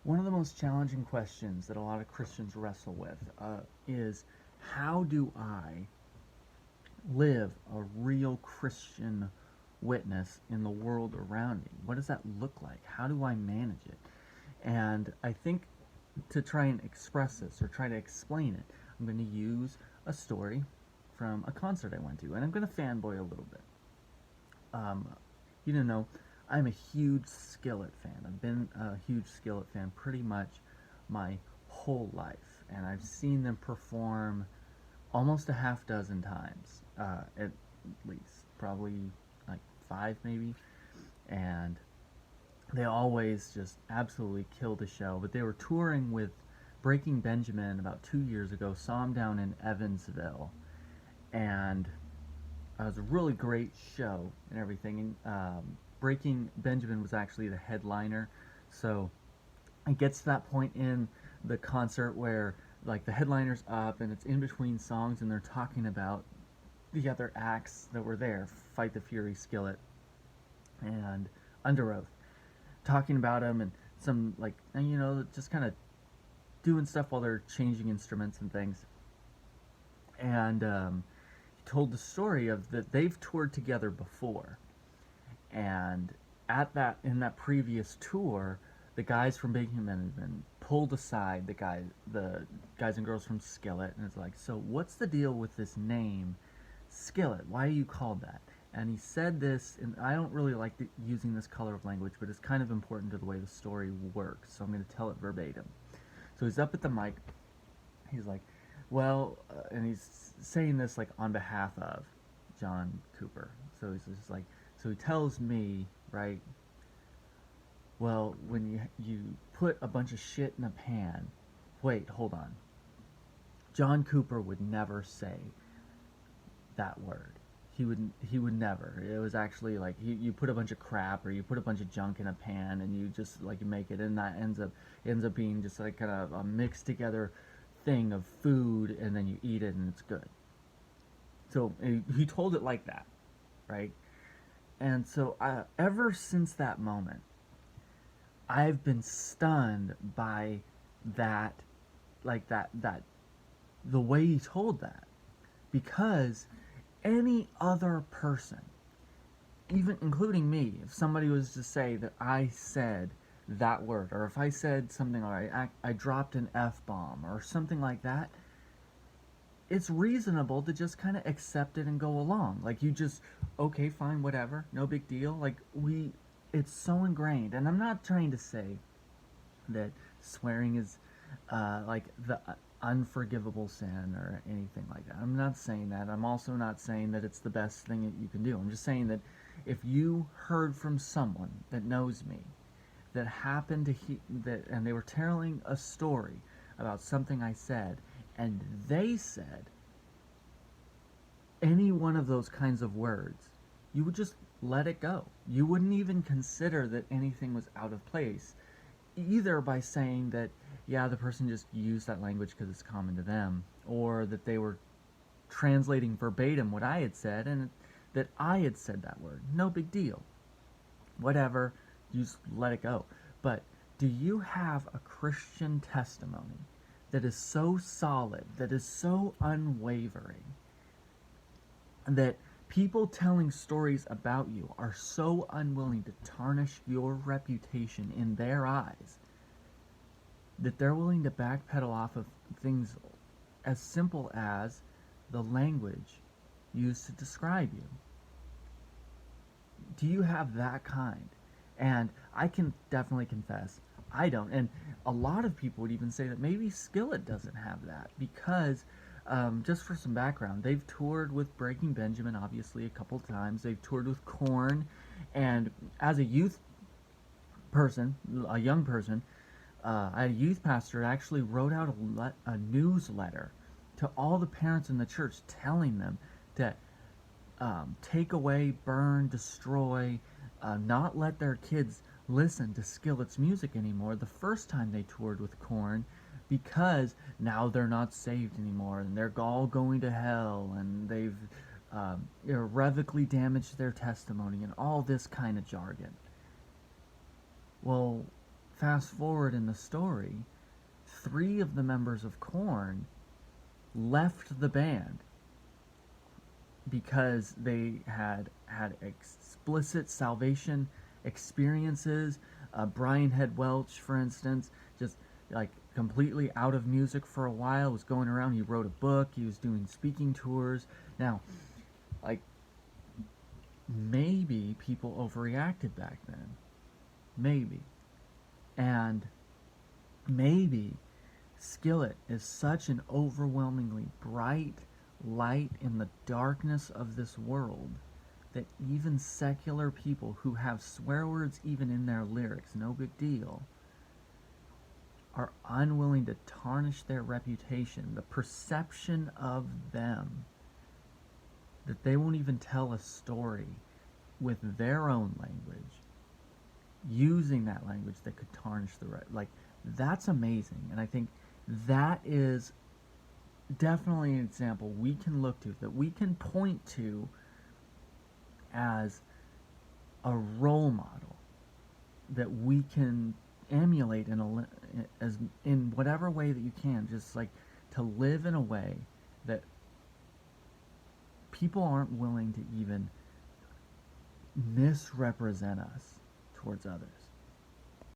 One of the most challenging questions that a lot of Christians wrestle with is how do I live a real Christian witness in the world around me? What does that look like? How do I manage it? And I think to try and express this or try to explain it, I'm going to use a story from a concert I went to, and I'm going to fanboy a little bit. Um, you don't know, I'm a huge Skillet fan. I've been a huge Skillet fan pretty much my whole life, and I've seen them perform almost a half dozen times, at least, probably like five maybe, and they always just absolutely kill the show. But they were touring with Breaking Benjamin about 2 years ago. Saw them down in Evansville, and it was a really great show and everything. And Breaking Benjamin was actually the headliner, so it gets to that point in the concert where like the headliner's up and it's in between songs and they're talking about the other acts that were there, Fight the Fury, Skillet, and Under Oath, talking about them and some like just kind of doing stuff while they're changing instruments and things. And he told the story of that they've toured together before, and at that in that previous tour, the guys from Big Human pulled aside the guys and girls from Skillet, and it's like, so what's the deal with this name, Skillet? Why are you called that? And he said this, and I don't really like using this color of language, but it's kind of important to the way the story works, so I'm going to tell it verbatim. So he's up at the mic. He's like, well, and he's saying this like on behalf of John Cooper. So he's just like, so he tells me, right? Well, when you put a bunch of shit in a pan, wait, hold on. John Cooper would never say that word. He would never. It was actually like you put a bunch of crap or you put a bunch of junk in a pan and you just like make it, and that ends up being just like kind of a mixed together thing of food, and then you eat it and it's good. So he told it like that, right? And so ever since that moment, I've been stunned by that, like that the way he told that, because any other person, even including me, if somebody was to say that I said that word, or if I said something, or I dropped an F bomb or something like that, it's reasonable to just kind of accept it and go along. Like you just, okay, fine, whatever, no big deal. It's so ingrained. And I'm not trying to say that swearing is like the unforgivable sin or anything like that. I'm not saying that. I'm also not saying that it's the best thing that you can do. I'm just saying that if you heard from someone that knows me that happened to that, and they were telling a story about something I said, and they said any one of those kinds of words, you would just let it go. You wouldn't even consider that anything was out of place, either by saying that, yeah, the person just used that language because it's common to them, or that they were translating verbatim what I had said and that I had said that word. No big deal. Whatever, you just let it go. But do you have a Christian testimony that is so solid, that is so unwavering, that people telling stories about you are so unwilling to tarnish your reputation in their eyes that they're willing to backpedal off of things as simple as the language used to describe you? Do you have that kind? And I can definitely confess, I don't. And a lot of people would even say that maybe Skillet doesn't have that because, just for some background, they've toured with Breaking Benjamin, obviously, a couple times. They've toured with Korn. And as a youth person, a young person, I had a youth pastor actually wrote out a newsletter to all the parents in the church telling them to take away, burn, destroy, not let their kids listen to Skillet's music anymore the first time they toured with Korn, because now they're not saved anymore and they're all going to hell and they've irrevocably damaged their testimony and all this kind of jargon. Well, fast forward in the story, 3 of the members of Korn left the band because they had explicit salvation experiences. Brian Head Welch, for instance, just like completely out of music for a while, was going around. He wrote a book. He was doing speaking tours. Now, like, maybe people overreacted back then. Maybe. And maybe Skillet is such an overwhelmingly bright light in the darkness of this world that even secular people who have swear words even in their lyrics, no big deal, are unwilling to tarnish their reputation, the perception of them, that they won't even tell a story with their own language, using that language that could tarnish the right. Like, that's amazing. And I think that is definitely an example we can look to, that we can point to as a role model that we can emulate in whatever way that you can, just like to live in a way that people aren't willing to even misrepresent us towards others.